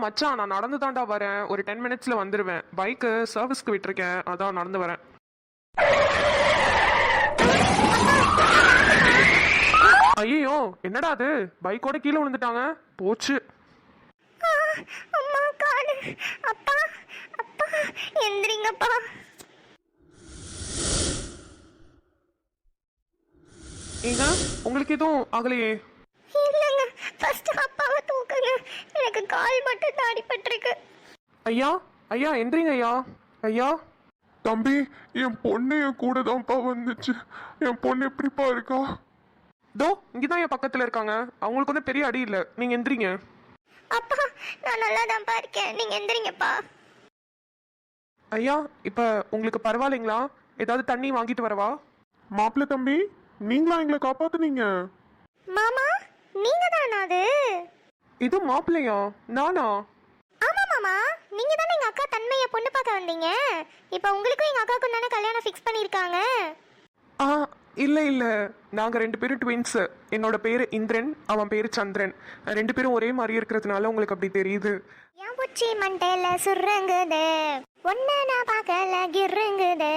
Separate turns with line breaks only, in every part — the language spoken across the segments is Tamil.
மச்சான், நான் நடந்து தாண்டா வரேன். ஒரு 10 மினிட்ஸ்ல வந்துடுவேன். பைக்கு சர்வீஸ்க்கு விட்டுருக்கேன், அதான் நடந்து வரேன். ஐயோ, என்னடா அது? பைக்கோட கீழே விழுந்துட்டாங்க. போச்சு.
அம்மா காலு. அப்பா அப்பா எந்திரிங்கப்பா.
ஏங்க, உங்களுக்கு எதுவும் ஆகலையே?
இல்லைங்க, ஃபர்ஸ்ட் அப்பாவை தூக்குங்க. எனக்கு கால் மட்டும் தான் அடிபட்டிருக்கு.
ஐயா ஐயா, எந்திரிங்க ஐயா. ஐயா
தம்பி, என் பொண்ணு என் கூட தான்ப்பா வந்துச்சு. என் பொண்ணு எப்படிப்பா இருக்கா?
தோ இங்கதான் என் பக்கத்துல இருக்காங்க. அவங்களுக்கு ஒன்றும் பெரிய அடி இல்லை. நீங்க எந்திரிங்க.
அப்பா, நான் நல்லா தான்ப்பா இருக்கேன், நீங்க எந்திரிங்கப்பா.
ஐயா, இப்ப உங்களுக்கு பரவாயில்லைங்களா? ஏதாவது தண்ணி வாங்கிட்டு வரவா?
மாப்பிள்ள தம்பி, நீங்களா எங்களை காப்பாத்துனீங்க?
மாமா, நீங்க தானா அது?
இது மாப்பிள்ளையா? நானா?
ஆமா மாமா, நீங்க தானே எங்க அக்கா தன்மையை பொண்ணு பார்க்க வந்தீங்க. இப்போ உங்களுக்கும் எங்க அக்காவுக்கும் தானே கல்யாணம் ஃபிக்ஸ் பண்ணிருக்காங்க.
ஆ, இல்லை இல்லை, நாங்கள் 2 பேரும் ட்வின்ஸு. என்னோட பேர் இந்திரன், அவன் பேர் சந்திரன். 2 பேரும் ஒரே மாதிரி இருக்கிறதுனால உங்களுக்கு அப்படி தெரியுது.
என் பூச்சி மண்டையில சுருங்குது, ஒன்ன நான் பார்க்கல கிருங்குது,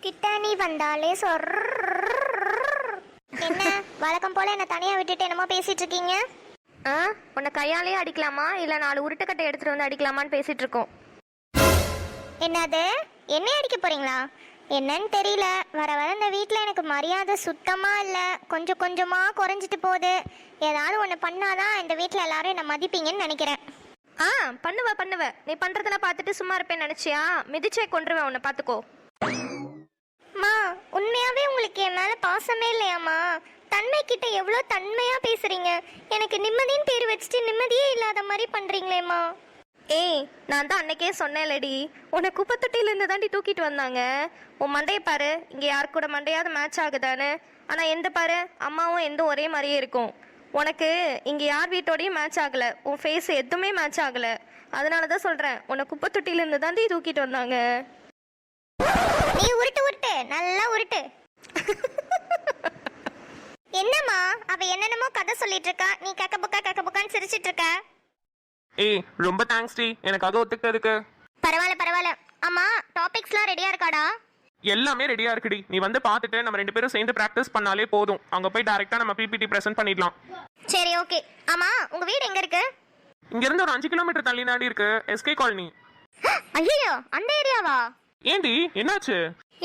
கிட்ட நீ வந்தாலே சொர். என்ன வழக்கம் போல என்ன தனியா விட்டுட்டு என்னமோ பேசிட்டு இருக்கீங்க?
உன்னை கையாலே அடிக்கலாமா இல்லை 4 உருட்டுக்கட்டை எடுத்துட்டு வந்து அடிக்கலாமான்னு பேசிட்டு இருக்கோம்.
என்னது, என்ன அடிக்க போறீங்களா? என்னன்னு தெரியல, வர வர இந்த வீட்டில் எனக்கு மரியாதை சுத்தமாக இல்லை, கொஞ்சம் கொஞ்சமாக குறைஞ்சிட்டு போகுது. ஏதாவது ஒன்று பண்ணாதான் இந்த வீட்டில் எல்லாரும் என்னை மதிப்பீங்கன்னு நினைக்கிறேன்.
பண்ணுவ. நீ பண்றதெல்லாம் பார்த்துட்டு சும்மா இருப்பேன்னு நினைச்சியா? மிதிச்சே கொன்றுவேன் உன்னை, பார்த்துக்கோ.
மா, உண்மையாவே உங்களுக்கு என் மேலே பாசமே இல்லையாம்மா? தன்மை கிட்ட எவ்வளோ தன்மையாக பேசுறீங்க. எனக்கு நிம்மதின்னு பேர் வச்சுட்டு நிம்மதியே இல்லாத மாதிரி பண்ணுறீங்களேம்மா.
ஏய், நான் தான் அன்னைக்கே சொன்னேன்லடி, உன்னை குப்பை தொட்டியிலேருந்து தாண்டி தூக்கிட்டு வந்தாங்க. உன் மண்டையை பாரு, இங்கே யாரு கூட மண்டையாவது மேட்ச் ஆகுதானு. ஆனால் எந்த பாரு, அம்மாவும் எந்த ஒரே மாதிரியே இருக்கும். உனக்கு இங்கே யார் வீட்டோடையும் மேட்ச் ஆகலை, உன் ஃபேஸ் எதுவுமே மேட்ச் ஆகலை. அதனால தான் சொல்கிறேன், உன்னை குப்பை தொட்டியிலேருந்து தாண்டி தூக்கிட்டு வந்தாங்க.
நீ உருட்டு நல்லா உருட்டு. என்னம்மா, அவ என்னென்னமோ கதை சொல்லிட்டு இருக்கா, நீ கக்க புக்கான்னு சிரிச்சிட்டு இருக்க.
ஏய், ரொம்ப தேங்க்ஸ் டி, எனக்காக ஒத்துக்கிறதுக்கு.
பரவாயில்ல. அம்மா, டாபிக்ஸ்லாம் ரெடியா இருக்காடா?
எல்லாமே ரெடியா இருக்குடி. நீ வந்து பார்த்துட்டு நம்ம 2 பேரும் சேர்ந்து ப்ராக்டிஸ் பண்ணாலே போதும். அங்க போய் டைரக்டா நம்ம பிபிடி பிரசன்ட் பண்ணிடலாம்.
சரி, ஓகே. ஆமா, உங்க வீடு எங்க இருக்கு?
இங்க இருந்து ஒரு 5 கிலோமீட்டர் தள்ளி தாண்டி இருக்கு, எஸ்கே காலனி.
ஐயோ, அந்த ஏரியாவா?
ஏண்டி, என்னாச்சு?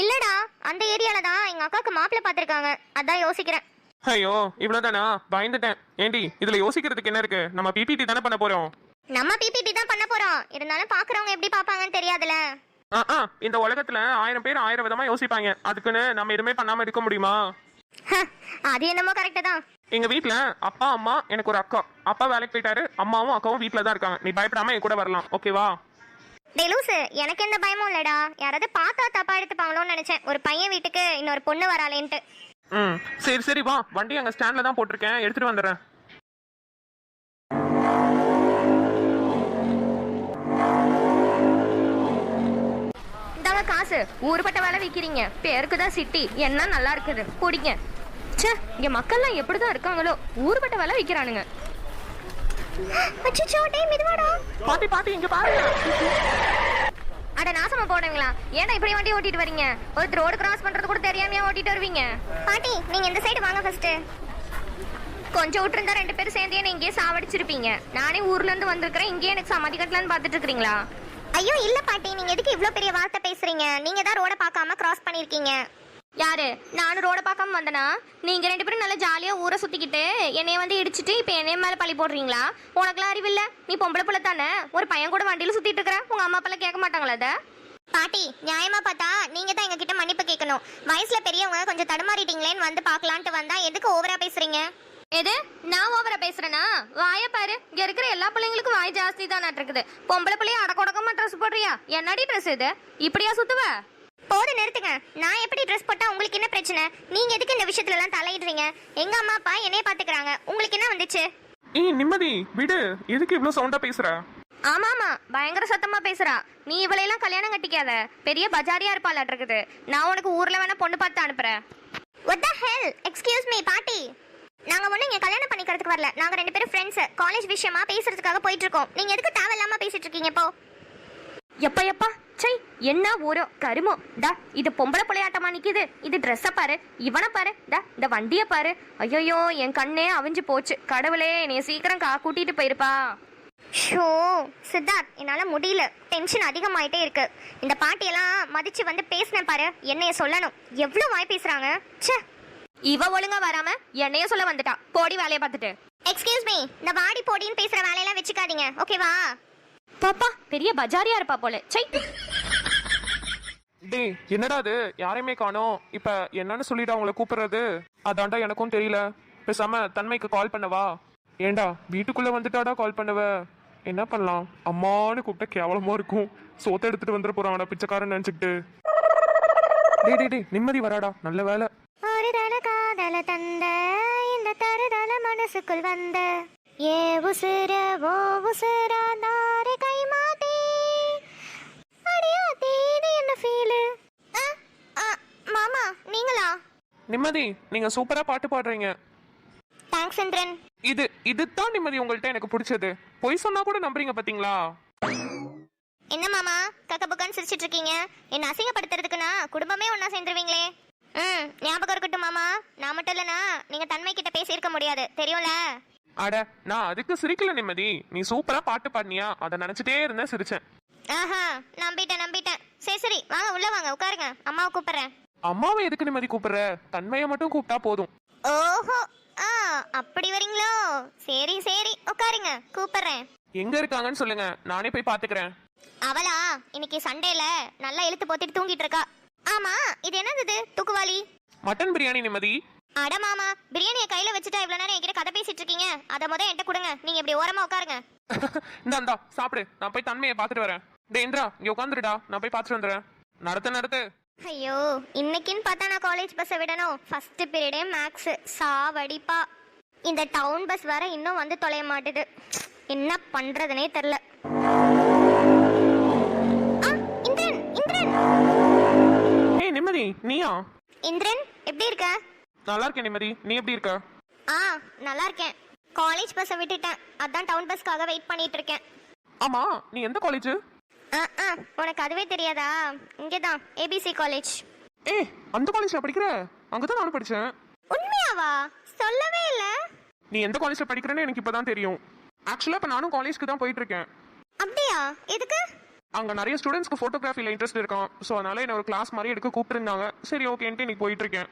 இல்லடா, அந்த ஏரியால தான் எங்க அக்காக்கு மாப்பிள்ளை பார்த்திருக்காங்க, அதான் யோசிக்கிறேன்.
ஐயோ, இவ்வளவுதானா? பயந்துட்டேன். ஏண்டி, இதுல யோசிக்கிறதுக்கு என்ன இருக்கு? நம்ம பிபிடி தானே பண்ண போறோம்.
நம்ம பிபிடி தான் பண்ண போறோம், இருந்தாலும் பாக்குறவங்க எப்படி பாப்பாங்கன்னு தெரியாதுல.
இந்த உலகத்துல 1000 பேர் 1000 விதமா யோசிப்பாங்க. அதுக்குன்னு நம்ம எதுவுமே பண்ணாம இருக்க முடியுமா?
அது என்னமோ கரெக்ட் தான்.
எங்க வீட்ல அப்பா, அம்மா, எனக்கு ஒரு அக்கா. அப்பா வேலைக்கு போயிட்டாரு, அம்மாவும் அக்காவும் வீட்ல தான் இருக்காங்க. நீ பயப்படாம என் கூட வரலாம், ஓகேவா?
டேய் லூசு, எனக்கு எந்த பயமும் இல்லடா. யாராவது பார்த்தா தப்பா எடுத்துப்பாங்களோன்னு நினைச்சேன், ஒரு பையன் வீட்டுக்கு இன்னொரு பொண்ணு வராளேன்ட்டு.
சரி வா, வண்டி அங்க ஸ்டாண்ட்ல தான் போட்டிருக்கேன், எடுத்துட்டு வந்துடுறேன்.
இந்தாங்க காசு. ஊருப்பட்ட வேலை விற்கிறீங்க, பேருக்கு தான் சிட்டி. என்ன நல்லா இருக்குது, குடிங்க. சே, இங்க மக்கள்லாம் எப்படிதான் இருக்காங்களோ, ஊருப்பட்ட வேலை விற்கிறானுங்க.
அச்சச்சோ, டேய் மெதுவாடா.
பாட்டி இங்க பாருங்க.
அட நாசமா போடுவீங்களா? ஏன்டா இப்படி வண்டி ஓட்டிட்டு வரீங்க? ஒரு ரோடு கிராஸ் பண்றது கூட தெரியாமையா ஓட்டிட்டு வருவீங்க?
பாட்டி, நீங்க இந்த சைடு வாங்க ஃபர்ஸ்ட்.
கொஞ்சம் விட்டுருந்தா 2 பேரும் சேர்ந்து என்ன இங்கேயே சாவடிச்சிருப்பீங்க. நானே ஊர்ல இருந்து வந்திருக்கிறேன், இங்கேயே எனக்கு சமாதி கட்டலான்னு பாத்துட்டு இருக்கீங்களா?
ஐயோ இல்ல பாட்டி, நீங்க எதுக்கு இவ்ளோ பெரிய வார்த்தை பேசுறீங்க? நீங்க தான் ரோட பார்க்காம கிராஸ் பண்ணிருக்கீங்க.
யாரு? நானும் ரோட பார்க்காம வந்தனா? நீங்க 2 பேரும் நல்லா ஜாலியா ஊரை சுத்திக்கிட்டு என்னைய வந்து இடிச்சிட்டு இப்ப என்னைய மேல பழி போடுறீங்களா? உனக்குலாம் அறிவில்ல? நீ பொம்பளை புள்ள தானே, ஒரு பையன் கூட வண்டியில சுத்திட்டு இருக்கிற. உங்க அம்மா அப்பா கேட்க மாட்டாங்களா அத?
பாட்டி, நியாயமா பார்த்தா நீங்க தான் எங்க கிட்ட மன்னிப்பு கேட்கணும். வயசுல பெரியவங்க கொஞ்சம் தடுமாறிட்டீங்களேன்னு வந்து பார்க்கலான்ட்டு வந்தா எதுக்கு ஓவரா பேசுறீங்க?
எது? நான் ஓவரா பேசுறேனா? வாய பாரு, இங்க இருக்கிற எல்லா பிள்ளைங்களுக்கும் வாய் ஜாஸ்தி தான் இருக்குது. பொம்பளை பிள்ளைய அடக்கொடக்கமா ட்ரெஸ் போடுறியா? என்னடி ட்ரெஸ் இது? இப்படியா சுத்துவ?
போது நிறுத்துங்க. நான் எப்படி ட்ரெஸ் போட்டா உங்களுக்கு என்ன பிரச்சனை? நீங்க எதுக்கு இந்த விஷயத்துல எல்லாம் தலையிடுறீங்க? எங்க அம்மா அப்பா என்னைய பாத்துக்கிறாங்க, உங்களுக்கு என்ன வந்துச்சு?
ஏய் நிம்மதி, விடு. எதுக்கு இவ்ளோ சவுண்டா பேசுற?
ஆமாமா, பயங்கர சத்தமா பேசுறா. நீ இவளையெல்லாம் கல்யாணம் கட்டிக்காத, பெரிய பஜாரியா இருப்பாளாட்டு இருக்குது. நான் உனக்கு ஊர்ல வேணா பொண்ணு பார்த்து அனுப்புறேன்.
What the hell? Excuse me, பாட்டி. நாங்க ஒண்ணு இங்க கல்யாணம் பண்ணிக்கிறதுக்கு வரல. நாங்க 2 பேரும் ஃப்ரெண்ட்ஸ். காலேஜ் விஷயமா பேசுறதுக்காக போயிட்டு இருக்கோம். நீங்க எதுக்கு தேவையில்லாம பேசிட்டு இருக்கீங்க இப்போ?
எப்பா எப்பா சை, என்ன ஊரோ கருமோ. டா இது பொம்பளை புள்ளையாட்டமா நிக்குது. இது ட்ரெஸ்ஸை பாரு, இவனை பாரு, டா இந்த வண்டியை பாரு. ஐயோ என் கண்ணே அவிஞ்சு போச்சு. கடவுளே என்னைய சீக்கிரம் கூட்டிட்டு போயிருப்பா.
ஷோ சித்தார்த், என்னால முடியல. டென்ஷன் அதிகமாயிட்டே இருக்கு. இந்த பாட்டியெல்லாம் மதிச்சு வந்து பேசினேன் பாரு. என்னைய சொல்லணும். எவ்வளவு வாய் பேசுறாங்க. ச்சே.
இவ ஒழுங்கா வராம என்னைய சொல்ல வந்துட்டா. போடி வேலையை பார்த்துட்டு.
எக்ஸ்கியூஸ் மீ, இந்த வாடி போடின்னு பேசுற வேலையெல்லாம் வச்சுக்காதீங்க, ஓகேவா?
பாப்பா பெரிய பஜாரியா இருப்பா போல. சை.
டேய் என்னடா அது, யாரையுமே காணோம். இப்ப என்னன்னு சொல்லிட்டு அவங்கள கூப்பிடுறது? அதான்டா எனக்கும் தெரியல. பேசாம தன்மைக்கு கால் பண்ணவா? ஏண்டா வீட்டுக்குள்ள வந்துட்டாடா கால் பண்ணுவ? என்ன பண்ணலாம்? அம்மானு கூப்பிட்டா கேவலமா இருக்கும். சோத்த எடுத்துட்டு வந்துட போறான் பிச்சைக்காரன் நினைச்சுக்கிட்டு. டேய் டேய் டேய், நிம்மதி வராடா. நல்ல வேலை.
ஒரு தல காதல தந்த இந்த தருதல மனசுக்குள் வந்த ஏ உசுர ஓ உசுரா தாரை கை மாத்தி அடியா தேடி என்ன ஃபீல். மாமா நீங்களா?
நிம்மதி, நீங்க சூப்பரா பாட்டு பாடுறீங்க.
தேங்க்ஸ் இந்திரன்.
இதுதான் நிம்மதி உங்கள்ட்ட எனக்கு பிடிச்சது. பொய் சொன்னா கூட நம்புறீங்க பாத்தீங்களா?
என்ன மாமா கக்க புக்கான்னு சிரிச்சிட்டு இருக்கீங்க? என்ன அசிங்கப்படுத்துறதுக்குன்னா குடும்பமே ஒன்னா சேர்ந்துருவீங்களே. ஞாபகம் இருக்கட்டும் மாமா, நான் மட்டும் இல்லனா நீங்க தன்மை கிட்ட பேசியிருக்க முடியாது, தெரியும்ல?
அட நான் அதுக்கு சிரிக்கல நிம்மதி. நீ சூப்பரா பாட்டு பாடினியா, அதை நினைச்சிட்டே இருந்தேன், சிரிச்சேன்.
ஆஹா, நம்பிட்டேன். சரி சரி வாங்க உள்ள வாங்க, உட்காருங்க. அம்மாவை கூப்பிடுறேன்.
அம்மாவை எதுக்கு நிம்மதி கூப்பிடுற? தன்மையை மட்டும் கூப்பிட்டா போதும்.
ஓஹோ, அப்படி வரீங்களோ? சரி சரி உட்காருங்க, கூப்பிடுறேன்.
எங்க இருக்காங்கன்னு சொல்லுங்க, நானே போய் பாத்துக்கிறேன்.
அவளா இன்னைக்கு சண்டேல நல்லா இழுத்து போத்திட்டு தூங்கிட்டு இருக்கா. ஆமா, இது என்னது தூக்குவாளி?
மட்டன் பிரியாணி நிம்மதி.
அட மாமா, பிரியாணியை கையில வச்சுட்டா இவ்வளவு நேரம் என்கிட்ட கதை பேசிட்டு இருக்கீங்க. அத முத என்கிட்ட கொடுங்க. நீங்க இப்படி ஓரமா உட்காருங்க.
இந்தா சாப்பிடு, நான் போய் தன்மையை பாத்துட்டு வரேன். டே இந்திரா, இங்க உட்காந்துருடா, நான் போய் பாத்துட்டு வந்துடுறேன். நடத்து.
ஐயோ, இன்னைக்குன்னு பார்த்தா நான் காலேஜ் பஸ்ஸை விடணும். ஃபர்ஸ்ட் பீரியடே மேக்ஸ். சாவடிப்பா. இந்த டவுன் பஸ் வேற இன்னும் வந்து தொலைய மாட்டுது. என்ன பண்றதுனே தெரியல. இந்திரன்.
ஏய் நிம்மதி, நீயா?
இந்திரன் எப்படி இருக்க?
நல்லா இருக்கேன் நிம்மதி, நீ எப்படி இருக்க?
நல்லா இருக்கேன். காலேஜ் பஸ்ஸை விட்டுட்டேன், அதான் டவுன் பஸ்க்காக வெயிட் பண்ணிட்டு இருக்கேன்.
ஆமா, நீ எந்த காலேஜ்?
உனக்கு அதுவே தெரியாதா? இங்கதான் ஏபிசி காலேஜ்.
ஏய் அந்த காலேஜ்ல படிக்கிற? அங்கதான் நானும் படிச்சேன்.
உண்மையாவா? சொல்லவே இல்ல.
நீ எந்த காலேஜ்ல படிக்கிறேன்னு எனக்கு இப்பதான் தெரியும். ஆக்சுவலா இப்ப நானும் காலேஜ்க்கு தான் போயிட்டு இருக்கேன்.
அப்படியா? எதுக்கு?
அங்க நிறைய ஸ்டூடெண்ட்ஸ்க்கு போட்டோகிராஃபில இன்ட்ரெஸ்ட் இருக்கான். ஸோ அதனால என்ன ஒரு கிளாஸ் மாதிரி எடுக்க கூப்பிட்டுருந்தாங்க. சரி ஓகேன்ட்டு இன்னைக்கு போயிட்டு இருக்கேன்.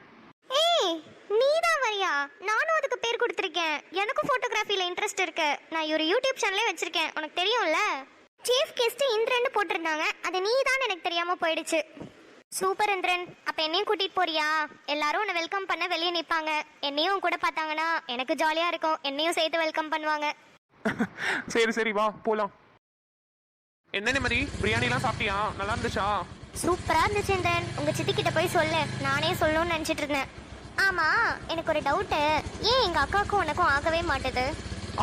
ஏய் நீதான் வரியா? நானும் அதுக்கு பேர் கொடுத்துருக்கேன். எனக்கும் போட்டோகிராஃபில இன்ட்ரெஸ்ட் இருக்கு. நான் ஒரு யூடியூப் சேனலே வச்சிருக்கேன், உனக்கு தெரியும்ல? சீஃப் கெஸ்ட் இந்திரன் போட்டிருந்தாங்க. அது நீதான் எனக்கு தெரியாம போயிடுச்சு. சூப்பர் இந்திரன். அப்ப என்னையும் கூட்டிட்டு போறியா? எல்லாரும் உன்னை வெல்கம் பண்ண வெளியே நிப்பாங்க. என்னையும் கூட பார்த்தாங்கன்னா எனக்கு ஜாலியா இருக்கும். என்னையும் சேர்த்து வெல்கம் பண்ணுவாங்க.
சரி வா போலாம். என்ன நிம்மதி, பிரியாணிலாம் சாப்பிட்டியா? நல்லா இருந்துச்சா?
சூப்பரா இருந்துச்சு இந்திரன். உங்க சித்தி கிட்ட போய் சொல்லு, நானே சொல்லணும்னு நினைச்சிட்டு இருந்தேன். ஆமா, எனக்கு ஒரு டவுட்டு. ஏன் எங்க அக்காவுக்கும் உனக்கும் ஆகவே மாட்டுது?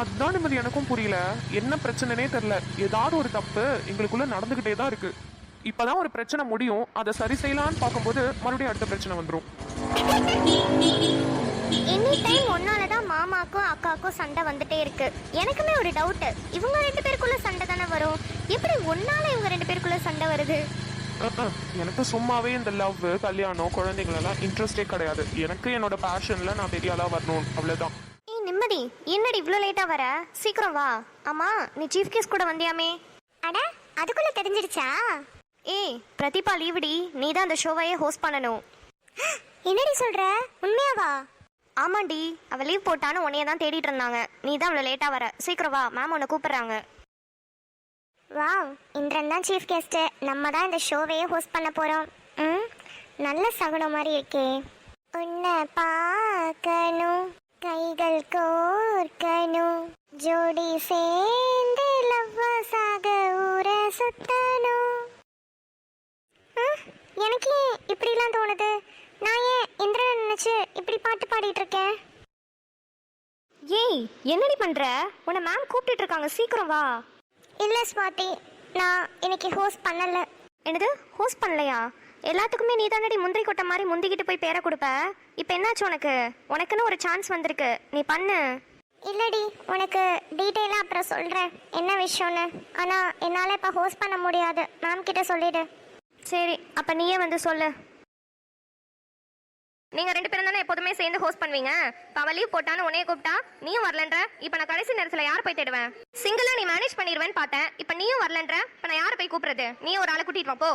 அதுதான் நிம்மதி எனக்கும் புரியல. என்ன பிரச்சனைனே தெரியல. ஏதாவது ஒரு தப்பு எங்களுக்குள்ள நடந்துகிட்டே தான் இருக்கு. இப்பதான் ஒரு பிரச்சனை முடியும், அதை சரி செய்யலான்னு பார்க்கும்போது மறுபடியும் அடுத்த பிரச்சனை வந்துடும்.
எனி டைம் ஒன்னாலதான் மாமாக்கும் அக்காவுக்கும் சண்டை வந்துட்டே இருக்கு. எனக்குமே ஒரு டவுட், இவங்க 2 பேருக்குள்ள சண்டை தானே வரும். எப்படி ஒன்னால இவங்க 2 பேருக்குள்ள சண்டை வருது?
எனக்கு சும்மாவே இந்த லவ், கல்யாணம், குழந்தைங்களெல்லாம் இன்ட்ரெஸ்டே கிடையாது. எனக்கு என்னோட பேஷன்ல நான் பெரிய ஆளா வரணும், அவ்வளவுதான்.
ஏய் நிம்மதி, என்னடி இவ்ளோ லேட்டா வர? சீக்கிரம் வா. ஆமா, நீ சீஃப் கெஸ்ட் கூட வந்தியாமே? அட அதுக்குள்ள தெரிஞ்சிருச்சா? ஏய் பிரதீபா லீவுடி, நீ தான் அந்த ஷோவையே ஹோஸ்ட் பண்ணணும். என்னடி சொல்ற? உண்மையாவா? ஆமாண்டி, அவ லீவ் போட்டான்னு உன்னைய தான் தேடிட்டு இருந்தாங்க. நீ தான் அவ்வளோ லேட்டா வர. சீக்கிரம் வா, மேம் உன்னை கூப்பிடுறாங்க. வாவ், இந்திரன் தான் சீஃப் கெஸ்ட். நம்ம தான் இந்த ஷோவையே ஹோஸ்ட் பண்ண போறோம். நல்ல சகுனம் மாதிரி இருக்கே. உன்னை பார்க்கணும், கைகள் கோர்க்கணும், ஜோடி சேர்ந்து லவ்வசாக ஊர சுத்தணும். எனக்கு இப்படிலாம் தோணுது. நான் ஏன் இந்திரன் நினைச்சு இப்படி பாட்டு பாடிட்டு இருக்கேன்? ஏய் என்னடி பண்ற? உன்னை மேம் கூப்பிட்டு இருக்காங்க, சீக்கிரம் வா. இல்ல ஸ்வாதி, நான் இன்னைக்கு ஹோஸ்ட் பண்ணல. என்னது ஹோஸ்ட் பண்ணலையா? எல்லாத்துக்குமே நீ தானடி முந்திரி கொட்டை மாதிரி முந்திக்கிட்டு போய் பேரை கொடுப்ப. இப்போ என்னாச்சு உனக்கு? உனக்குன்னு ஒரு சான்ஸ் வந்திருக்கு, நீ பண்ணு. இல்லடி, உனக்கு டீட்டெயிலாக அப்புறம் சொல்கிறேன் என்ன விஷயம்னு. ஆனால் என்னால் இப்போ ஹோஸ்ட் பண்ண முடியாது, மேம் கிட்ட சொல்லிடு.
சரி, அப்போ நீயே வந்து சொல்லு. நீங்க 2 பேரும் தானே எப்போதுமே சேர்ந்து ஹோஸ்ட் பண்ணுவீங்க. இப்போ அவள் லீவ் போட்டான்னு உன்னைய கூப்பிட்டா நீயும் வரலன்ற. இப்போ நான் கடைசி நேரத்தில் யார் போய் தேடுவேன்? சிங்கிளா நீ மேனேஜ் பண்ணிடுவேன்னு பார்த்தேன். இப்போ நீயும் வரலன்ற. இப்போ நான் யாரை போய் கூப்பிடுறது? நீயும் ஒரு ஆளை கூட்டிட்டு வா போ.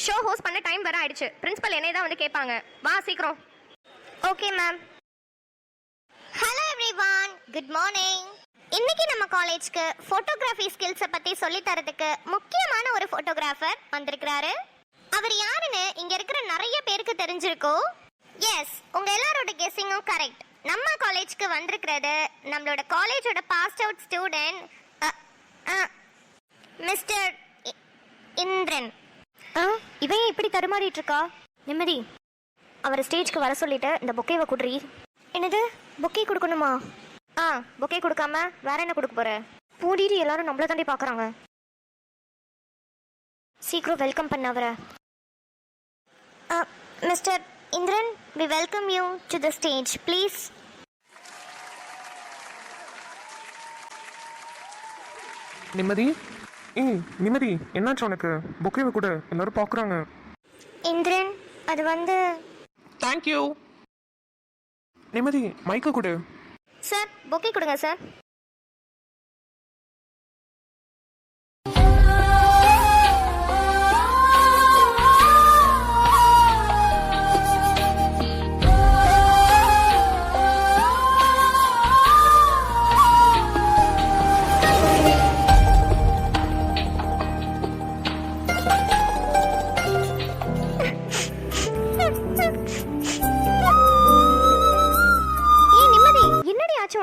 ஷோ ஹோஸ்ட் பண்ண டைம் வேற ஆயிடுச்சு. பிரின்சிபல் என்னை தான் வந்து கேட்பாங்க. வா சீக்கிரம்.
Okay ma'am. Hello everyone, good morning. இன்னைக்கு நம்ம காலேஜ்க்கு ஃபோட்டோகிராஃபி ஸ்கில்ஸை பற்றி சொல்லி தரதுக்கு முக்கியமான ஒரு ஃபோட்டோகிராஃபர் வந்திருக்கிறாரு. அவர் யாருன்னு இங்கே இருக்கிற நிறைய பேருக்கு தெரிஞ்சிருக்கோம். எஸ், உங்க எல்லாரோட கெஸ்ஸிங்கும் கரெக்ட். நம்ம காலேஜ்க்கு வந்திருக்கிறது நம்மளோட காலேஜோட passed out student mister Indran.
இவன் இப்படி தருமாறிட்டு இருக்கா? நிம்மதி, அவர் ஸ்டேஜ்க்கு வர சொல்லிட்டு இந்த பொக்கேவை குடுறி.
என்னது, பொக்கே கொடுக்கணுமா?
பொக்கே கொடுக்காம வேற என்ன கொடுக்க போற? பூடிட்டு எல்லாரும் நம்மள தாண்டி பாக்குறாங்க. சீக்கிரம் வெல்கம் பண்ண அவரை.
Mister Indran, we welcome you to the stage, please.
நிம்மதி, நிம்மதி, என்னாச்சு உனக்கு? பொக்கேவை கூட எல்லாரும் பார்க்குறாங்க.
இந்திரன், அது வந்து
தேங்க்யூ. நிம்மதி, மைக்க கொடு.
சார், பொக்கே கொடுங்க சார்.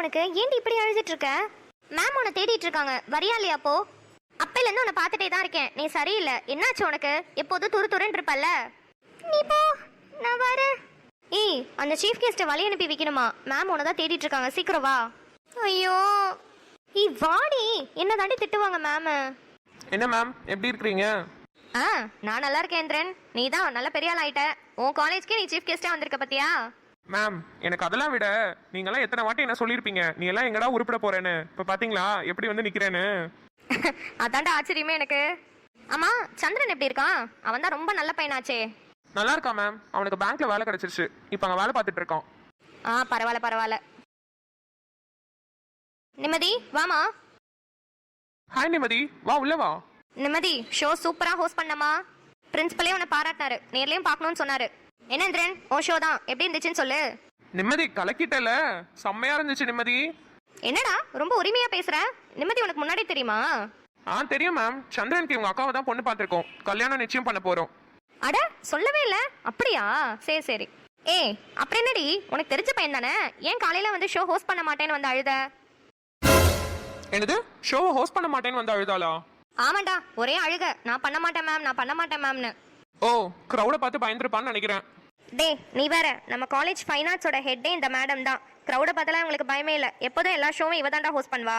உனக்கு ஏன்டி இப்படி அழுதுட்டு இருக்க?
மேம் உன்னை தேடிட்டு இருக்காங்க, வரியா இல்லையா? போ. அப்பையில இருந்து உன்னை பார்த்துட்டே தான் இருக்கேன். நீ சரியில்லை. என்னாச்சு உனக்கு? எப்போதும் துருன்னு இருப்பல்ல.
நீ போ, நான் வரேன்.
அந்த சீஃப் கெஸ்ட்டை வழி அனுப்பி வைக்கணுமா? மேம் உன்னை தான் தேடிட்டு இருக்காங்க, சீக்கிரம் வா.
ஐயோ,
வாடி. என்ன தாண்டி திட்டுவாங்க மேம்.
என்ன மேம், எப்படி இருக்கிறீங்க?
நான் நல்லா இருக்கேன் இந்திரன். நீ தான் நல்ல பெரிய ஆள் ஆயிட்ட. உன் காலேஜ்க்கே நீ சீஃப் கெஸ்டா வந்திருக்க பத்தியா?
மேம், எனக்கு அதெல்லாம் விட நீங்கெல்லாம் எத்தனை வாட்டி என்ன சொல்லியிருப்பீங்க, நீ எல்லாம் எங்கடா உருப்பிட போறேன்னு. இப்போ பாத்தீங்களா எப்படி வந்து நிக்கிறேன்னு?
அதான்டா ஆச்சரியமே எனக்கு. ஆமா, சந்திரன் எப்படி இருக்கான்? அவன் தான் ரொம்ப நல்ல பையனாச்சே.
நல்லா இருக்கா மேம். அவனுக்கு பேங்க்ல வேலை கிடைச்சிருச்சு. இப்போ அங்கே வேலை பார்த்துட்டு இருக்கான்.
பரவாயில்ல பரவாயில்ல. நிம்மதி, வாமா.
ஹாய் நிம்மதி, வா உள்ள வா.
நிம்மதி, ஷோ சூப்பரா ஹோஸ்ட் பண்ணமா. பிரின்சிபலே உன்னை பாராட்டினாரு, நேர்லயும் பார்க்கணும்னு சொன்னாரு. என்ன இந்திரன், ஓ ஷோ தான் எப்படி இருந்துச்சுன்னு சொல்லு.
நிம்மதி, கலக்கிட்டல, செம்மையா இருந்துச்சு நிம்மதி.
என்னடா ரொம்ப உரிமையா பேசுற? நிம்மதி உனக்கு முன்னாடி தெரியுமா?
தெரியும் மேம். சந்திரனுக்கு இவங்க அக்காவை தான் பொண்ணு பார்த்துருக்கோம். கல்யாணம் நிச்சயம் பண்ண போறோம்.
அட, சொல்லவே இல்ல. அப்படியா? சரி சரி. அப்புறம் என்னடி, உனக்கு தெரிஞ்ச பையன் தானே, ஏன் காலையில வந்து ஷோ ஹோஸ்ட் பண்ண மாட்டேன்னு வந்து அழுத?
என்னது, ஷோவை ஹோஸ்ட் பண்ண மாட்டேன்னு வந்து அழுதாளா?
ஆமாண்டா, ஒரே அழுக. நான் பண்ண மாட்டேன் மேம், நான் பண்ண மாட்டேன் மேம்னு.
ஓ, க்ரௌட பார்த்து பயந்துருப்பான்னு நினைக்கிறேன்.
நீ வேற, நம்ம காலேஜ் ஃபைன் ஆர்ட்ஸோட ஹெட்டே இந்த மேடம் தான். க்ரௌட பார்த்தாலாம் உங்களுக்கு பயமே இல்லை. எப்போதும் எல்லா ஷோவும் இவ தாண்டா ஹோஸ்ட் பண்ணுவா.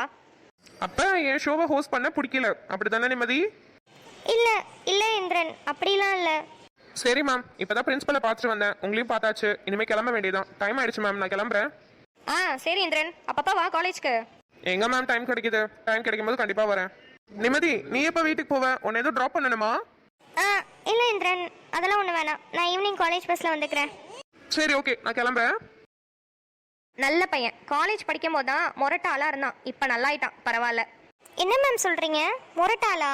அப்ப என் ஷோவை ஹோஸ்ட் பண்ண பிடிக்கல, அப்படித்தானே நிம்மதி?
இல்ல இல்ல இந்திரன், அப்படிலாம் இல்ல.
சரி மேம், இப்பதான் பிரின்சிபலை பார்த்துட்டு வந்தேன். உங்களையும் பார்த்தாச்சு. இனிமே கிளம்ப வேண்டியதான். டைம் ஆயிடுச்சு மேம், நான் கிளம்புறேன்.
சரி இந்திரன், அப்பப்பா வா காலேஜ்க்கு.
எங்க மேம் டைம் கிடைக்குது? டைம் கிடைக்கும் போது கண்டிப்பா வரேன். நிம்மதி, நீ எப்ப வீட்டுக்கு போவ? உன்னை எதுவும் ட்ராப் பண்ணணுமா?
இல்ல இந்திரன், அதெல்லாம் ஒண்ணு வேணாம். நான் ஈவினிங் காலேஜ் பஸ்ல வந்துக்கிறேன்.
சரி ஓகே, நான் கிளம்புறேன்.
நல்ல பையன். காலேஜ் படிக்கும் போது தான் மொரட்டாளா இருந்தான், இப்ப நல்லாயிட்டான், பரவாயில்ல.
என்ன மேம் சொல்றீங்க? முரட்டாளா?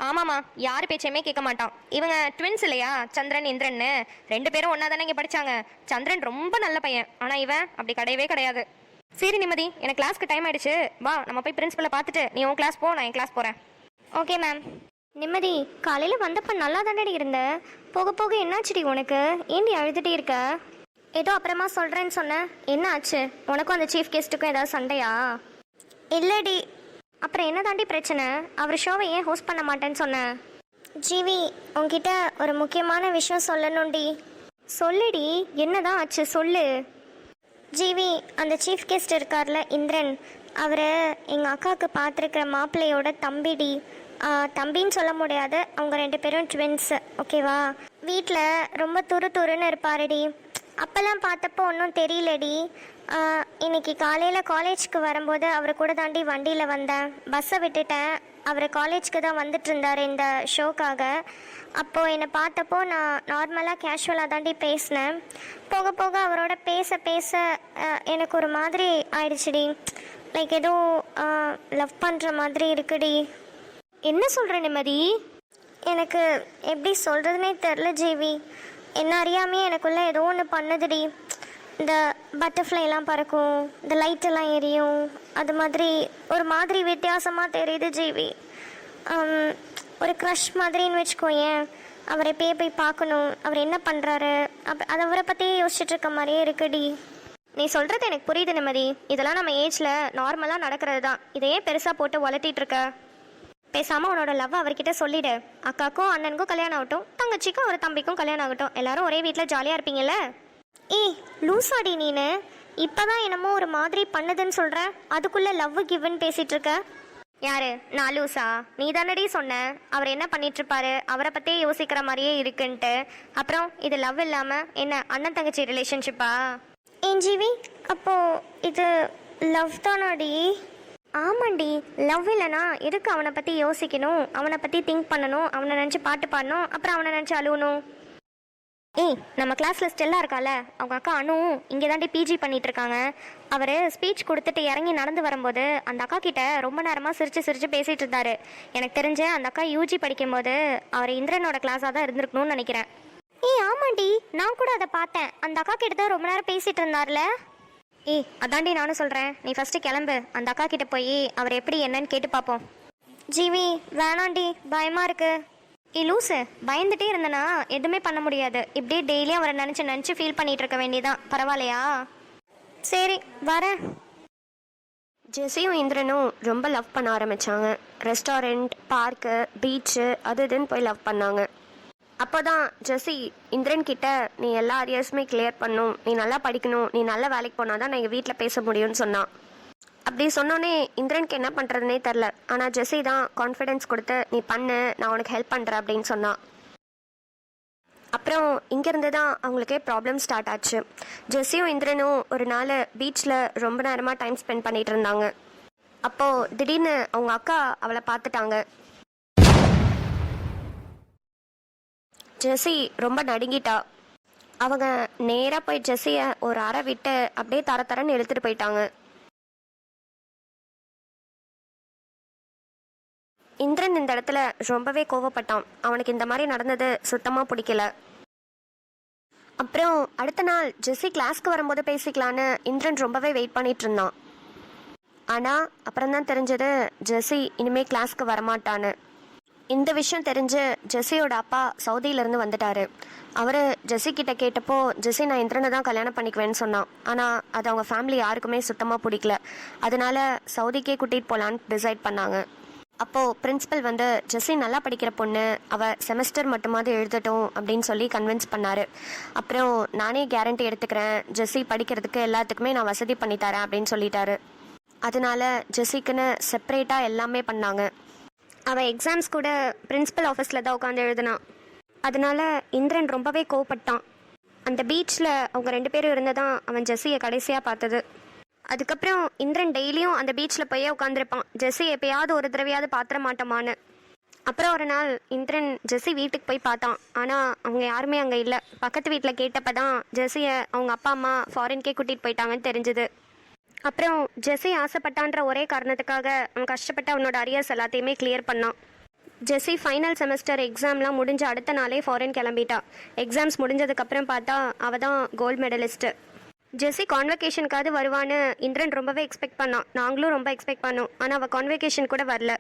ஆமாமா, யாரு பேச்சையுமே கேட்க மாட்டான். இவங்க ட்வின்ஸ் இல்லையா, சந்திரன் இந்திரன்னு. 2 பேரும் ஒன்னா தானே இங்க படிச்சாங்க. சந்திரன் ரொம்ப நல்ல பையன், ஆனா இவன் அப்படி கிடையவே கிடையாது. சரி நிம்மதி, எனக்கு கிளாஸ்க்கு டைம் ஆயிடுச்சு. வா, நம்ம போய் பிரின்சிபலை பார்த்துட்டு நீ உன் கிளாஸ் போ, நான் என் கிளாஸ் போறேன்.
Okay ma'am. நிம்மதி, காலையில வந்தப்ப நல்லா தானடி இருந்த. போக போக என்னாச்சுடி உனக்கு? ஏண்டி அழுதுட்டே இருக்க? ஏதோ அப்புறமா சொல்றேன்னு சொன்ன, என்ன ஆச்சு? உனக்கும் அந்த சீஃப் கெஸ்ட்டுக்கும் ஏதாவது சண்டையா? இல்லடி. அப்புறம் என்ன தாண்டி பிரச்சனை? அவர் ஷோவை ஏன் ஹோஸ்ட் பண்ண மாட்டேன்னு சொன்ன? ஜீவி, உன்கிட்ட ஒரு முக்கியமான விஷயம் சொல்லணும்டி. சொல்லுடி, என்னதான் ஆச்சு சொல்லு. ஜீவி, அந்த சீஃப் கெஸ்ட் இருக்கார்ல இந்திரன், அவர் எங்கள் அக்காவுக்கு பார்த்துருக்கிற மாப்பிள்ளையோட தம்பிடி. தம்பின்னு சொல்ல முடியாது, அவங்க 2 பேரும் ட்வின்ஸு, ஓகேவா? வீட்டில் ரொம்ப துரு துருன்னு இருப்பாருடி. அப்போல்லாம் பார்த்தப்போ ஒன்றும் தெரியலடி. இன்னைக்கு காலையில் காலேஜ்க்கு வரும்போது அவர் கூட தாண்டி வண்டியில் வந்தேன். பஸ்ஸை விட்டுட்டேன். அவர் காலேஜ்க்கு தான் வந்துட்டு இருந்தார் இந்த ஷோக்காக. அப்போது என்னை பார்த்தப்போ நான் நார்மலாக கேஷுவலாக தாண்டி பேசினேன். போக போக அவரோட பேச பேச எனக்கு ஒரு மாதிரி ஆயிடுச்சுடி. லைக் ஏதோ லவ் பண்ணுற மாதிரி இருக்குடி.
என்ன சொல்கிற நிம்மதி?
எனக்கு எப்படி சொல்கிறதுனே தெரில ஜீவி. என்ன அறியாமையே எனக்குள்ளே ஏதோ ஒன்று பண்ணுதுடி. இந்த பட்டர்ஃப்ளைலாம் பறக்கும், இந்த லைட்டெல்லாம் எரியும், அது மாதிரி ஒரு மாதிரி வித்தியாசமாக தெரியுது ஜீவி. ஒரு க்ரஷ் மாதிரின்னு வச்சுக்கோயேன். அவரை போய் பார்க்கணும், அவர் என்ன பண்ணுறாரு, அது அவரை பற்றியே யோசிச்சுட்டு இருக்க மாதிரியே இருக்குடி.
நீ சொல்கிறது எனக்கு புரியுது நிம்மதி. இதெல்லாம் நம்ம ஏஜில் நார்மலாக நடக்கிறது தான். இதையே பெருசாக போட்டு வளர்த்திட்டு இருக்க. பேசாமல் உன்னோட லவ் அவர்கிட்ட சொல்லிடு. அக்காக்கும் அண்ணனுக்கும் கல்யாணம் ஆகட்டும், தங்கச்சிக்கும் ஒரு தம்பிக்கும் கல்யாணம் ஆகட்டும். எல்லாரும் ஒரே வீட்டில் ஜாலியாக இருப்பீங்கல்ல.
ஏய் லூசாடி நீனு. இப்போதான் என்னமோ ஒரு மாதிரி பண்ணுதுன்னு சொல்கிற, அதுக்குள்ளே லவ் கிவ்னு பேசிகிட்டு இருக்க.
யாரு? நான் லூசா? நீ தானடி சொன்ன அவர் என்ன பண்ணிட்டுருப்பாரு, அவரை பற்றியே யோசிக்கிற மாதிரியே இருக்குன்ட்டு. அப்புறம் இது லவ் இல்லாமல் என்ன அண்ணன் தங்கச்சி ரிலேஷன்ஷிப்பா?
ஏன் ஜீவி, அப்போது இது லவ் தானாடி?
ஆமாண்டி, லவ் இல்லைனா எதுக்கு அவனை பற்றி யோசிக்கணும், அவனை பற்றி திங்க் பண்ணணும், அவனை நினச்சி பாட்டு பாடணும், அப்புறம் அவனை நினச்சி அழுவணும். ஏய், நம்ம கிளாஸில் ஸ்டெல்லா இருக்கால, அவங்க அக்கா அனுவும் இங்கே தாண்டி பிஜி பண்ணிட்டு இருக்காங்க. அவர் ஸ்பீச் கொடுத்துட்டு இறங்கி நடந்து வரும்போது அந்த அக்கா கிட்ட ரொம்ப நேரமாக சிரிச்சு பேசிகிட்டு இருந்தாரு. எனக்கு தெரிஞ்ச அந்த அக்கா யூஜி படிக்கும்போது அவர் இந்திரனோட கிளாஸாக தான் இருந்திருக்கணும்னு நினைக்கிறேன்.
ஏய் ஆமாண்டி, நான் கூட அதை பார்த்தேன். அந்த அக்கா கிட்ட தான் ரொம்ப நேரம் பேசிகிட்டு இருந்தார்ல.
ஏய் அதாண்டி நானும் சொல்கிறேன். நீ ஃபஸ்ட்டு கிளம்பு, அந்த அக்கா கிட்ட போய் அவர் எப்படி என்னன்னு கேட்டு பார்ப்போம்.
ஜீவி வேணாண்டி, பயமாக இருக்கு.
லூசு, பயந்துட்டே இருந்தனா எதுவுமே பண்ண முடியாது. இப்படியே டெய்லியும் அவரை நினச்சி ஃபீல் பண்ணிட்டு இருக்க வேண்டியதான். பரவாயில்லையா?
சரி வரேன்.
ஜெஸியும் இந்திரனும் ரொம்ப லவ் பண்ண ஆரம்பித்தாங்க. ரெஸ்டாரண்ட், பார்க்கு, பீச்சு அது இதுன்னு போய் லவ் பண்ணாங்க. அப்போ தான் ஜெஸி இந்திரன் கிட்ட, நீ எல்லா அரியர்ஸுமே கிளியர் பண்ணும், நீ நல்லா படிக்கணும், நீ நல்ல வேலைக்கு போனால் தான் நான் எங்கள் வீட்டில் பேச முடியும்னு சொன்னான். அப்படி சொன்னோன்னே இந்திரனுக்கு என்ன பண்ணுறதுனே தெரில. ஆனால் ஜெஸி தான் கான்ஃபிடென்ஸ் கொடுத்து, நீ பண்ணு, நான் உனக்கு ஹெல்ப் பண்ணுறேன் அப்படின்னு சொன்னான். அப்புறம் இங்கேருந்து தான் அவங்களுக்கே ப்ராப்ளம் ஸ்டார்ட் ஆச்சு. ஜெஸியும் இந்திரனும் ஒரு நாள் பீச்சில் ரொம்ப நேரமாக டைம் ஸ்பெண்ட் பண்ணிகிட்டு இருந்தாங்க. அப்போது திடீர்னு அவங்க அக்கா அவளை பார்த்துட்டாங்க. ஜெஸி ரொம்ப நடுங்கிட்டா. அவங்க நேராக போய் ஜெஸியை ஒரு அறை விட்டு அப்படியே தரன்னு இழுத்துட்டு போயிட்டாங்க. இந்திரன் இந்த இடத்துல ரொம்பவே கோவப்பட்டான். அவனுக்கு இந்த மாதிரி நடந்தது சுத்தமாக பிடிக்கல. அப்புறம் அடுத்த நாள் ஜெஸி கிளாஸ்க்கு வரும்போது பேசிக்கலான்னு இந்திரன் ரொம்பவே வெயிட் பண்ணிட்டு இருந்தான். ஆனால் அப்புறம் தான் தெரிஞ்சது ஜெஸி இனிமேல் கிளாஸ்க்கு வரமாட்டான்னு. இந்த விஷயம் தெரிஞ்சு ஜெஸியோட அப்பா சவுதியிலேருந்து வந்துட்டாரு. அவர் ஜெஸி கிட்ட கேட்டப்போ, ஜெஸி நான் இந்திரனை தான் கல்யாணம் பண்ணிக்குவேன்னு சொன்னான். ஆனால் அது அவங்க ஃபேமிலி யாருக்குமே சுத்தமாக பிடிக்கல. அதனால சவுதிக்கே கூட்டிகிட்டு போகலான்னு டிசைட் பண்ணாங்க. அப்போது பிரின்ஸிபல் வந்து, ஜெஸி நல்லா படிக்கிற பொண்ணு, அவள் செமஸ்டர் மட்டுமாவது எழுதட்டும் அப்படின்னு சொல்லி கன்வின்ஸ் பண்ணார். அப்புறம் நானே கேரண்டி எடுத்துக்கிறேன், ஜெஸி படிக்கிறதுக்கு எல்லாத்துக்குமே நான் வசதி பண்ணித்தரேன் அப்படின்னு சொல்லிட்டாரு. அதனால ஜெஸிக்குன்னு செப்பரேட்டாக எல்லாமே பண்ணாங்க. அவள் எக்ஸாம்ஸ் கூட பிரின்ஸிபல் ஆஃபீஸில் தான் உட்காந்து எழுதினான். அதனால இந்திரன் ரொம்பவே கோவப்பட்டான். அந்த பீச்சில் அவங்க 2 பேரும் இருந்ததான் அவன் ஜெஸியை கடைசியாக பார்த்தது. அதுக்கப்புறம் இந்திரன் டெய்லியும் அந்த பீச்சில் போய் உட்காந்துருப்பான், ஜெஸி எப்பயாவது ஒரு தடவையாவது பாத்திர மாட்டோமான்னு. அப்புறம் ஒரு நாள் இந்திரன் ஜெஸி வீட்டுக்கு போய் பார்த்தான். ஆனால் அவங்க யாருமே அங்கே இல்லை. பக்கத்து வீட்டில் கேட்டப்போ தான் ஜெஸியை அவங்க அப்பா அம்மா ஃபாரின்கே கூட்டிகிட்டு போயிட்டாங்கன்னு தெரிஞ்சுது. அப்புறம் ஜெஸி ஆசைப்பட்டான்ற ஒரே காரணத்துக்காக அவன் கஷ்டப்பட்டு அவனோட அரியர்ஸ் எல்லாத்தையுமே கிளியர் பண்ணான். ஜெஸி ஃபைனல் செமஸ்டர் எக்ஸாம்லாம் முடிஞ்ச அடுத்த நாளே ஃபாரின் கிளம்பிட்டா. எக்ஸாம்ஸ் முடிஞ்சதுக்கப்புறம் பார்த்தா அவள் தான் கோல்டு மெடலிஸ்ட்டு. ஜெஸி கான்வெகேஷனுக்காவது வருவான்னு இந்திரன் ரொம்பவே எக்ஸ்பெக்ட் பண்ணான். நாங்களும் ரொம்ப எக்ஸ்பெக்ட் பண்ணோம். ஆனால் அவள் கான்வெகேஷன் கூட வரல.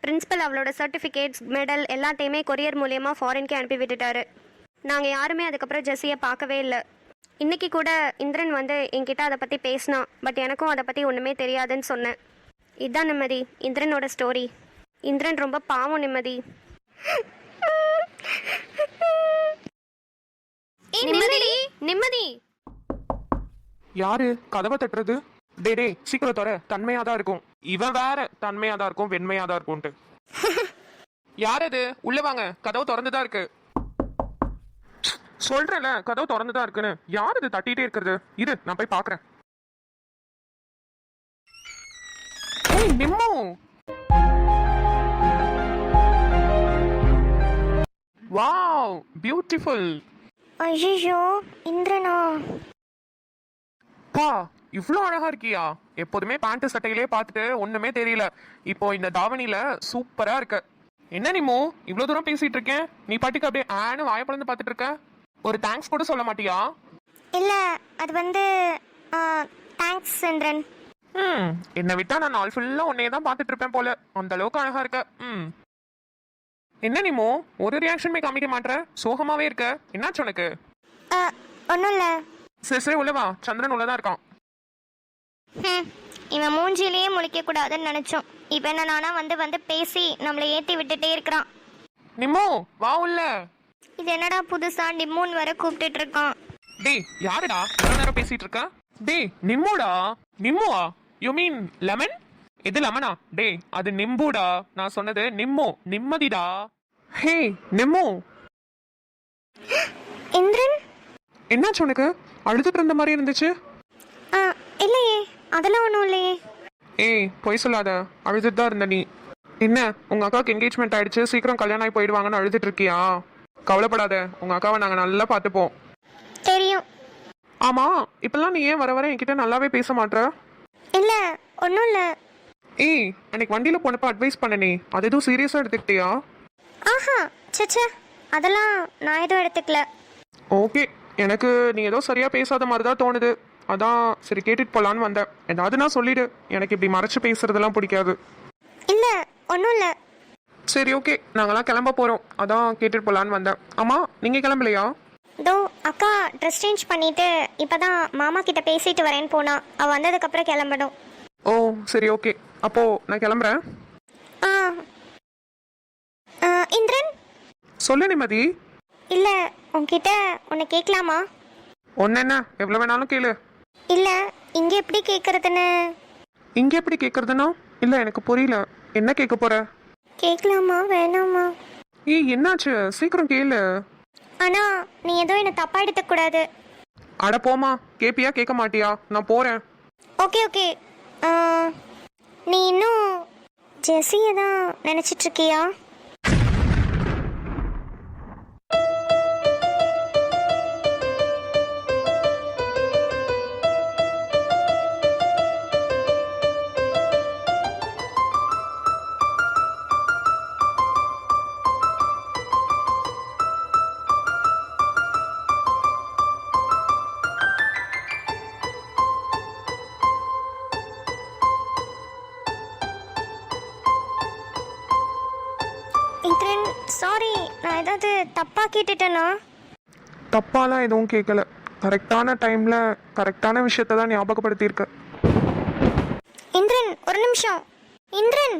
பிரின்ஸிபல் அவளோட சர்டிஃபிகேட்ஸ், மெடல் எல்லாத்தையுமே கொரியர் மூலயமா ஃபாரின்கே அனுப்பி விட்டுட்டாரு. நாங்கள் யாருமே அதுக்கப்புறம் ஜெஸியை பார்க்கவே இல்லை. இன்றைக்கி கூட இந்திரன் வந்து என்கிட்ட அதை பற்றி பேசினான். பட் எனக்கும் அதை பற்றி ஒன்றுமே தெரியாதுன்னு சொன்னேன். இதுதான் நிம்மதி, இந்திரனோட ஸ்டோரி. இந்திரன் ரொம்ப பாவம் நிம்மதி. நிம்மதி
யாரு கதவை தட்டுறது? டே சீக்கிரம் தர, தன்மையா தான் இருக்கும். இவன் வேற தன்மையா தான் இருக்கும், வெண்மையா தான் இருக்கும்ட்டு. யார் அது? உள்ள வாங்க, கதவு திறந்துதான் இருக்கு. சொல்றேன்ல கதவு திறந்துதான் இருக்குன்னு. யார் இது தட்டிட்டே இருக்கிறது? இரு நான் போய் பாக்குறேன். ஏய் நிம்மு, வாவ் பியூட்டிஃபுல்.
ஐயோ இந்திரனா?
பா இவ்ளோ அழகா இருக்கியா? எப்போதுமே பேண்ட் சட்டையிலே பார்த்துட்டு ஒண்ணுமே தெரியல. இப்போ இந்த தாவணியில சூப்பரா இருக்க. என்ன நிம்மு இவ்ளோ தூரம் பேசிட்டு இருக்கேன், நீ பாட்டுக்கு அப்படியே ஆன்னு வாய பழந்து பார்த்துட்டு இருக்க. ஒரு தேங்க்ஸ் கூட சொல்ல மாட்டியா?
இல்ல அது வந்து தேங்க்ஸ் இந்திரன்.
என்னை விட்டா நான் நாள் ஃபுல்லா உன்னையே தான் பார்த்துட்டு இருப்பேன் போல, அந்த அளவுக்கு அழகா இருக்க. என்ன நிம்மு ஒரு ரியாக்ஷனுமே காமிக்க மாட்டேற, சோகமாவே இருக்க, என்னாச்சு உனக்கு?
ஒன்றும் இல்லை.
சரி சரி உள்ளவா, சந்திரன் உள்ளதான் இருக்கான்.
இவன் மூஞ்சிலேயே முழிக்க கூடாதுன்னு நினைச்சோம். இப்போ என்ன நானா வந்து வந்து பேசி நம்மளை ஏற்றி விட்டுட்டே இருக்கிறான்.
நிம்மு வா உள்ள.
இது என்னடா புதுசா டிம்முன்னு வர கூப்பிட்டுட்டு இருக்கான்.
டேய் யாருடா இவ்வளவு நேரம் பேசிட்டு இருக்க? டேய் நிம்முடா. நிம்முவா? You mean lemon? இது லெமனா? டேய் அது நிம்புடா, நான் சொன்னது நிம்மு, நிம்மதிடா. ஹே நிம்மு.
இந்திரன்
என்னாச்சு உனக்கு? அழுதுட்டு இருந்த மாதிரி இருந்துச்சு.
இல்லையே, அதெல்லாம் ஒன்றும் இல்லையே.
ஏய் பொய் சொல்லாத, அழுதுட்டு தான் இருந்த நீ. என்ன உங்க அக்காவுக்கு என்கேஜ்மெண்ட் ஆயிடுச்சு, சீக்கிரம் கல்யாணம் ஆகி போயிடுவாங்கன்னு அழுதுட்டு இருக்கியா? கவலைப்படாத, உங்க அக்காவை நாங்க நல்லா பார்த்துப்போம்.
தெரியும்.
ஆமா இப்பெல்லாம் நீ ஏன் வர வர என்கிட்ட நல்லாவே பேச மாட்ற?
இல்லை ஒன்றும் இல்லை.
ஏய் அன்னைக்கு வண்டியில போனப்ப அட்வைஸ் பண்ணனே, அது எதுவும் சீரியஸா எடுத்துக்கிட்டியா?
ஆஹா சச்சா, அதெல்லாம் நான் எதுவும் எடுத்துக்கல.
ஓகே, எனக்கு நீ ஏதோ சரியா பேசாத மாதிரி தான் தோணுது. அதான் சரி கேட்டுட்டு போலான்னு வந்தேன். ஏதாவது நான் சொல்லிடு, எனக்கு இப்படி மறைச்சு பேசுறதெல்லாம் பிடிக்காது.
இல்லை ஒன்றும் இல்லை.
சரி ஓகே, நாங்களாம் கிளம்ப போறோம், அதான் கேட்டுட்டு போலான்னு வந்தேன். ஆமா நீங்க கிளம்பலையா?
தோ அக்கா ட்ரெஸ் சேஞ்ச் பண்ணிட்டு இப்போதான் மாமா கிட்ட பேசிட்டு வரேன்னு போனா. அவள் வந்ததுக்கப்புறம் கிளம்பணும்.
ஓ சரி ஓகே, அப்போ நான் கிளம்புறேன்.
ஆ இந்திரன்.
சொல்லு நிம்மதி.
இல்லை உன்கிட்ட உன்னை கேட்கலாமா?
ஒன்னு என்ன, எவ்வளவு வேணாலும் கேளு.
இல்லை இங்கே எப்படி கேட்குறதுன்னு.
இங்க எப்படி கேக்குறதுன்னா? இல்ல எனக்கு புரியல, என்ன கேட்க போற?
கேட்கலாமா வேணாமா?
ஏய் என்னாச்சு, சீக்கிரம் கேளு.
ஆனால் நீ எதுவும் என்னை தப்பாக எடுத்துக்கூடாது.
அட போமா, கேப்பியா கேட்க மாட்டியா? நான் போறேன்.
Okay okay. நீ இன்னும் ஜெஸியை தான் நினச்சிட்ருக்கியா? இந்திரன் சாரி, நான் ஏதாவது தப்பாக கேட்டுட்டேனா?
தப்பாலாம் எதுவும் கேட்கல, கரெக்டான டைம்ல கரெக்டான விஷயத்தை தான் ஞாபகப்படுத்தியிருக்க.
இந்திரன் ஒரு நிமிஷம். இந்திரன்